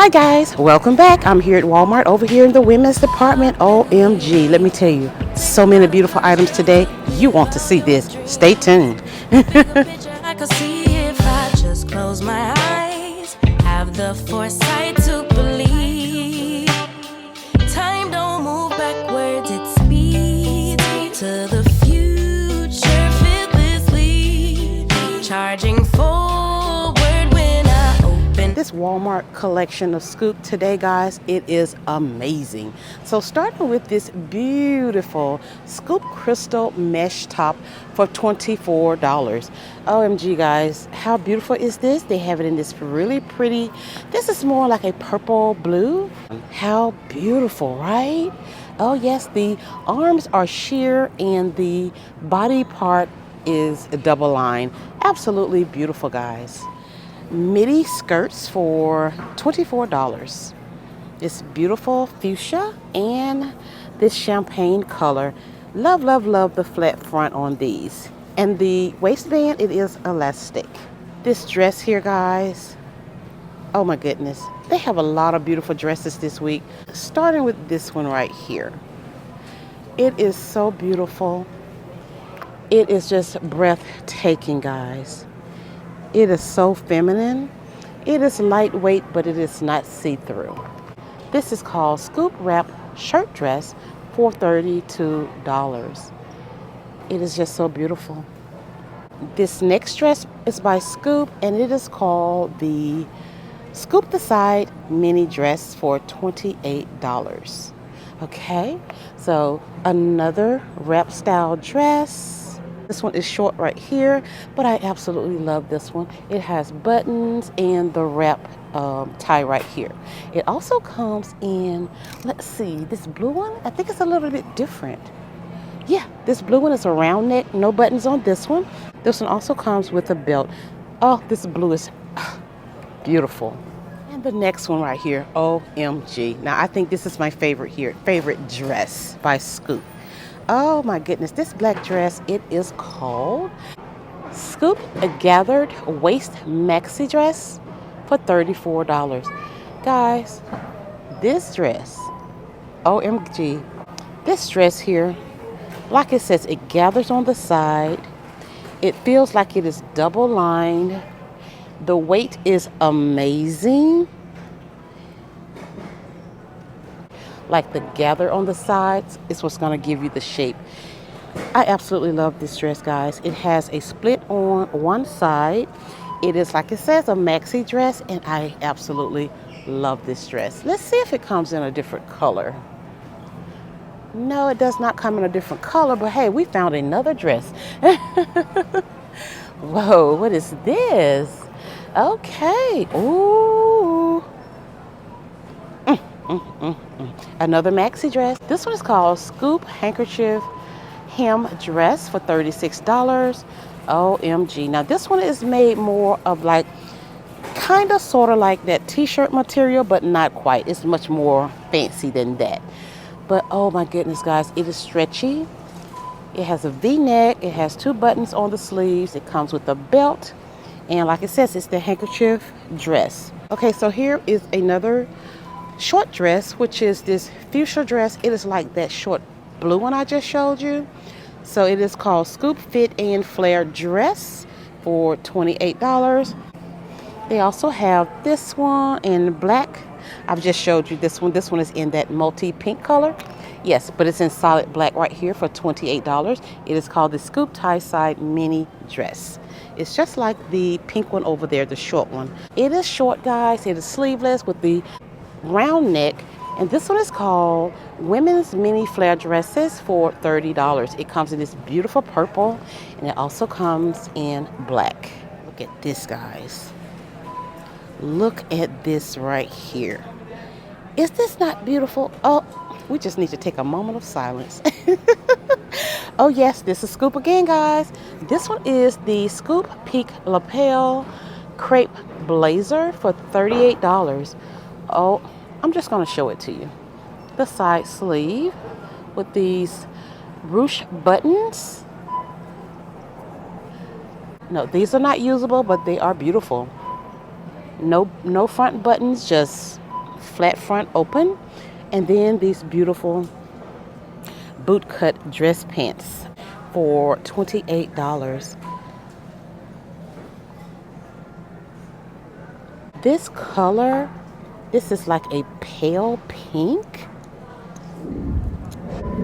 Hi guys, welcome back. I'm here at Walmart over here in the women's department. OMG, let me tell you, so many beautiful items today. You want to see this. Stay tuned. I could see if I just close my eyes. Have the foresight to believe. Time don't move backwards, it speeds to the future fearlessly. Charging forward when I open. This Walmart collection of Scoop today, guys, it is amazing. So starting with this beautiful Scoop Crystal Mesh Top for $24. OMG, guys, how beautiful is this? They have it in this really pretty, this is more like a purple blue. How beautiful, right? Oh yes, the arms are sheer and the body part is a double line. Absolutely beautiful, guys. Midi skirts for $24. This beautiful fuchsia and this champagne color. Love, love, love the flat front on these. And the waistband, it is elastic. This dress here, guys, oh my goodness. They have a lot of beautiful dresses this week, starting with this one right here. It is so beautiful. It is just breathtaking, guys. It is so feminine. It is lightweight, but it is not see-through. This is called Scoop Wrap Shirt Dress for $32. It is just so beautiful. This next dress is by Scoop, and it is called the Scoop the Side Mini Dress for $28. Okay, so another wrap style dress. This one is short right here, but I absolutely love this one. It has buttons and the wrap tie right here. It also comes in, let's see, this blue one, I think it's a little bit different. Yeah, this blue one is a round neck, no buttons on this one. This one also comes with a belt. Oh, this blue is beautiful. And the next one right here, OMG. Now I think this is my favorite here, favorite dress by Scoop. Oh my goodness, this black dress, it is called Scoop a Gathered Waist Maxi Dress for $34. Guys, this dress, OMG, this dress here, like it says, it gathers on the side. It feels like it is double lined. The weight is amazing. Like the gather on the sides is what's going to give you the shape. I absolutely love this dress, guys. It has a split on one side. It is, like it says, a maxi dress, and I absolutely love this dress. Let's see if it comes in a different color. No, it does not come in a different color, but hey, we found another dress. Whoa, what is this? Okay, ooh. Another maxi dress. This one is called Scoop Handkerchief Hem Dress for $36. OMG. Now this one is made more of like, kind of sort of like that t-shirt material, but not quite. It's much more fancy than that. But oh my goodness, guys, it is stretchy. It has a V-neck. It has two buttons on the sleeves. It comes with a belt. And like it says, it's the handkerchief dress. Okay, so here is another short dress, which is this fuchsia dress. It is like that short blue one I just showed you. So it is called Scoop Fit and Flare Dress for $28. They also have this one in black. I've just showed you this one. This one is in that multi pink color. Yes, but it's in solid black right here for $28. It is called the Scoop Tie Side Mini Dress. It's just like the pink one over there, the short one. It is short, guys. It is sleeveless with the round neck, and this one is called Women's Mini Flare Dresses for $30. It comes in this beautiful purple, and it also comes in black. Look at this, guys. Look at this right here. Is this not beautiful? Oh, we just need to take a moment of silence. Oh yes, this is Scoop again, guys. This one is the Scoop Peak Lapel Crepe Blazer for $38. Oh, I'm just going to show it to you. The side sleeve with these ruche buttons. No, these are not usable, but they are beautiful. No front buttons, just flat front open. And then these beautiful boot cut dress pants for $28. This color, this is like a pale pink.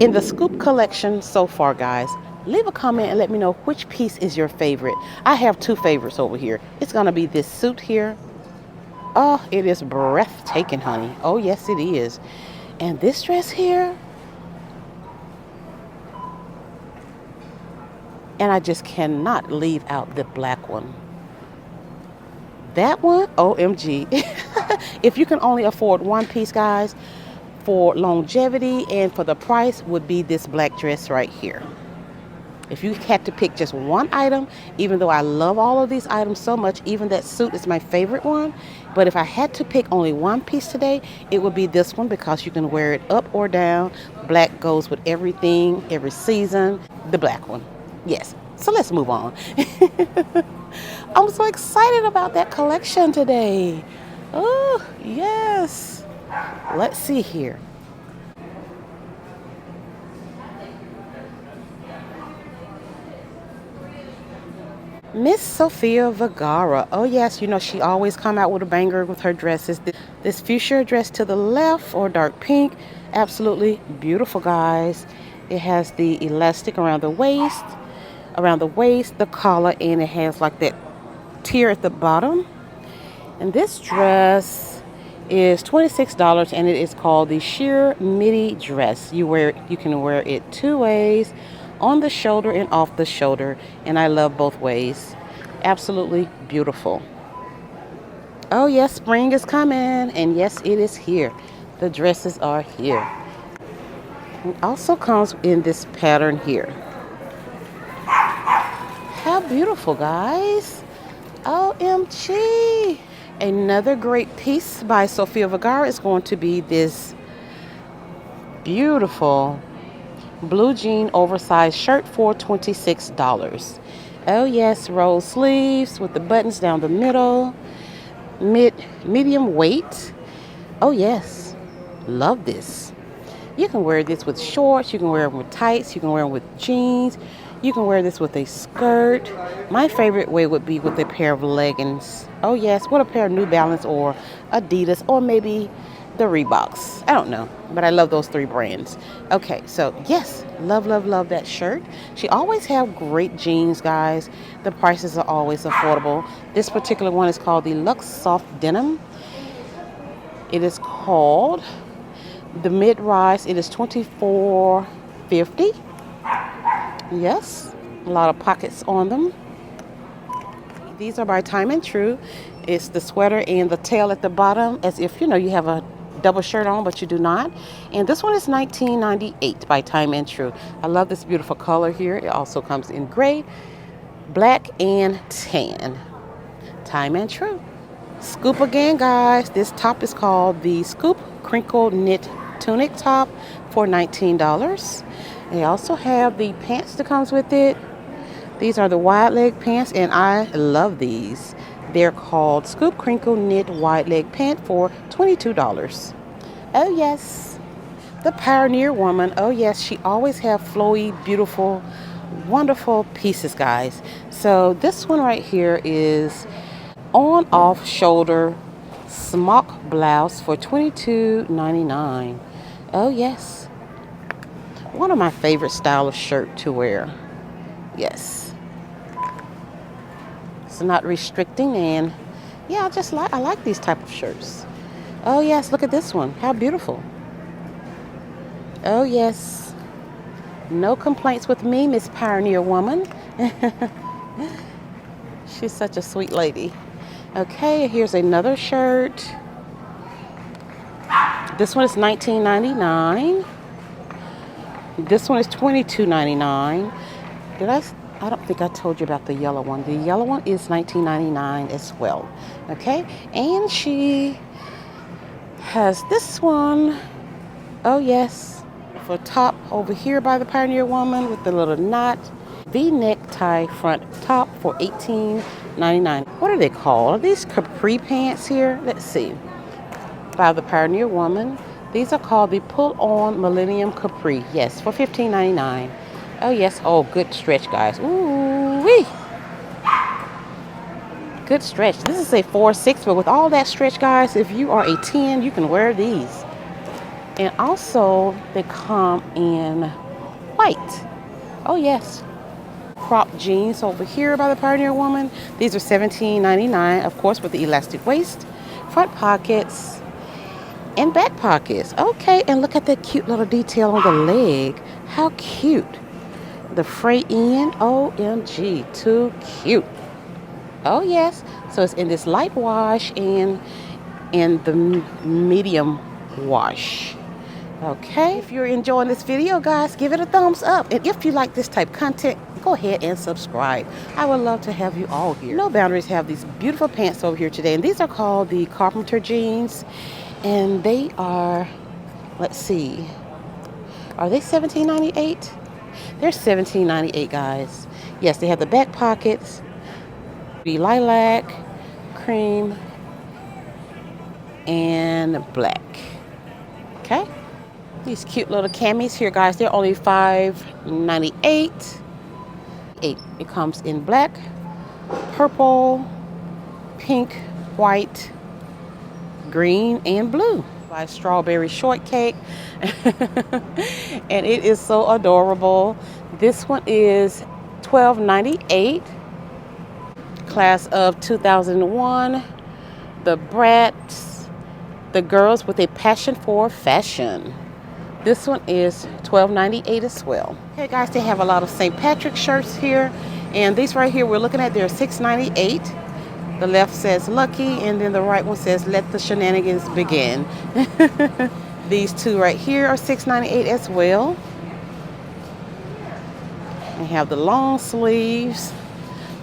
In the Scoop collection so far, guys, leave a comment and let me know which piece is your favorite. I have two favorites over here. It's going to be this suit here. Oh, it is breathtaking, honey. Oh, yes, it is. And this dress here. And I just cannot leave out the black one. That one, OMG. If you can only afford one piece, guys, for longevity and for the price would be this black dress right here. If you had to pick just one item, even though I love all of these items so much, even that suit is my favorite one, but if I had to pick only one piece today, it would be this one because you can wear it up or down. Black goes with everything, every season. The black one. Yes. So let's move on. I'm so excited about that collection today. Oh, yes. Let's see here. Miss Sofia Vergara. Oh yes, you know she always come out with a banger with her dresses. This fuchsia dress to the left or dark pink, absolutely beautiful, guys. It has the elastic around the waist, the collar, and it has like that tier at the bottom. And this dress is $26 and it is called the sheer midi dress. You can wear it two ways, on the shoulder and off the shoulder, and I love both ways. Absolutely beautiful. Oh yes, spring is coming, and yes, it is here. The dresses are here. It also comes in this pattern here. How beautiful, guys. OMG. Another great piece by Sofia Vergara is going to be this beautiful blue jean oversized shirt for $26. Oh yes, roll sleeves with the buttons down the middle, medium weight. Oh yes, love this. You can wear this with shorts, you can wear them with tights, you can wear them with jeans, you can wear this with a skirt. My favorite way would be with a pair of leggings. Oh yes, with a pair of New Balance or Adidas or maybe the Reeboks. I don't know, but I love those three brands. Okay, so yes, love, love, love that shirt. She always have great jeans, guys. The prices are always affordable. This particular one is called the Luxe Soft Denim. It is called the mid-rise. It is $24.50. Yes, a lot of pockets on them. These are by Time and True. It's the sweater and the tail at the bottom, as if you have a double shirt on, but you do not. And this one is $19.98 by Time and True. I love this beautiful color here. It also comes in gray, black, and tan. Time and True. Scoop again, guys. This top is called the Scoop Crinkle Knit Tunic Top for $19. They also have the pants that comes with it. These are the wide leg pants, and I love these. They're called Scoop Crinkle Knit Wide Leg Pant for $22. Oh yes, the Pioneer Woman. Oh yes, she always have flowy, beautiful, wonderful pieces, guys. So this one right here is on off shoulder smock blouse for $22.99. Oh yes, one of my favorite style of shirt to wear. Yes, it's not restricting, and yeah, I like these type of shirts. Oh yes, look at this one. How beautiful. Oh yes, no complaints with me, Miss Pioneer Woman. She's such a sweet lady. Okay, here's another shirt. This one is $19.99. This one is $22.99. I don't think I told you about the yellow one. The yellow one is $19.99 as well. Okay, and she has this one. Oh yes, for top over here by the Pioneer Woman with the little knot. V-neck tie front top for $18.99. What are they called? Are these capri pants here? Let's see. by the Pioneer Woman. These are called the Pull-On Millennium Capri. Yes, for $15.99. Oh yes, oh good stretch, guys. Ooh wee. Good stretch. This is a 4-6, but with all that stretch, guys, if you are a 10, you can wear these. And also, they come in white. Oh yes. Crop jeans over here by the Pioneer Woman. These are $17.99, of course, with the elastic waist, front pockets, and back pockets. Okay, and look at that cute little detail on the leg. How cute. The fray in, OMG, too cute. Oh yes, so it's in this light wash and in the medium wash. Okay, if you're enjoying this video, guys, give it a thumbs up. And if you like this type of content, go ahead and subscribe. I would love to have you all here. No Boundaries have these beautiful pants over here today, and these are called the Carpenter jeans. And they are, let's see, are they $17.98? They're $17.98, guys. Yes, they have the back pockets, the lilac, cream, and black. Okay. These cute little camis here, guys, they're only $5.98. It comes in black, purple, pink, white, green, and blue. By Strawberry Shortcake. And it is so adorable. This one is $12.98. Class of 2001. The Brats. The Girls with a Passion for Fashion. This one is $12.98 as well. Okay, guys, they have a lot of St. Patrick's shirts here. And these right here we're looking at, they're $6.98. The left says Lucky, and then the right one says Let the Shenanigans Begin. These two right here are $6.98 as well. They have the long sleeves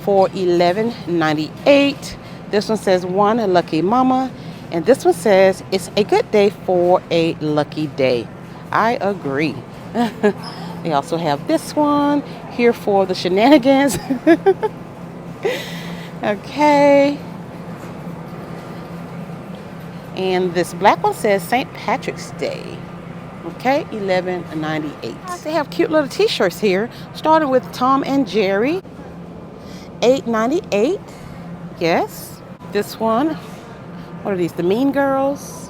for $11.98. This one says One Lucky Mama. And this one says It's a Good Day for a Lucky Day. I agree. They also have this one here for the shenanigans. Okay. And this black one says St. Patrick's Day. Okay, $11.98. They have cute little t-shirts here, starting with Tom and Jerry. $8.98. Yes. This one, what are these? The Mean Girls.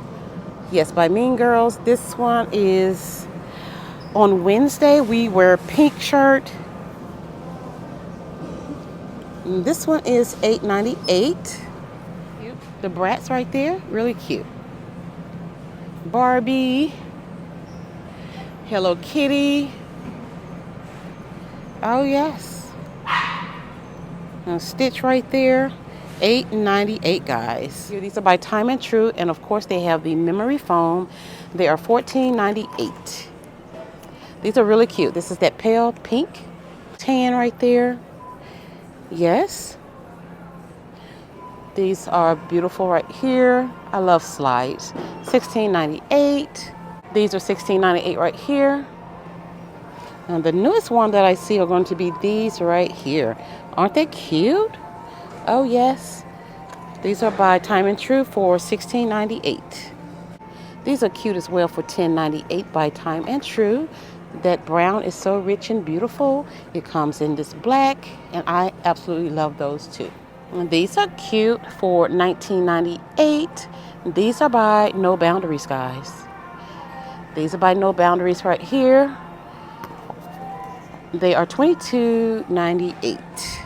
Yes, by Mean Girls. This one is on Wednesday. We wear pink shirt. And this one is $8.98. The Brats right there, really cute. Barbie. Hello Kitty. Oh yes. And Stitch right there. $8.98, guys. These are by Time and True, and of course they have the memory foam. They are $14.98. These are really cute. This is that pale pink tan right there. Yes. These are beautiful right here. I love slides. $16.98. These are $16.98 right here. And the newest one that I see are going to be these right here. Aren't they cute? Oh yes. These are by Time and True for $16.98. These are cute as well for $10.98 by Time and True. That brown is so rich and beautiful. It comes in this black, and I absolutely love those too. And these are cute for $19.98. These are by No Boundaries, guys. These are by No Boundaries right here. They are $22.98.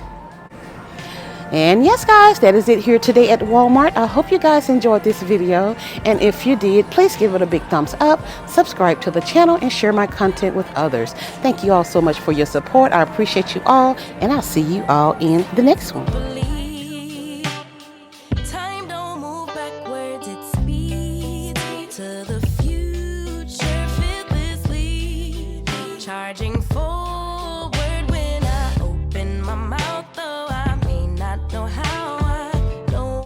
And yes, guys, that is it here today at Walmart. I hope you guys enjoyed this video. And if you did, please give it a big thumbs up, subscribe to the channel, and share my content with others. Thank you all so much for your support. I appreciate you all, and I'll see you all in the next one.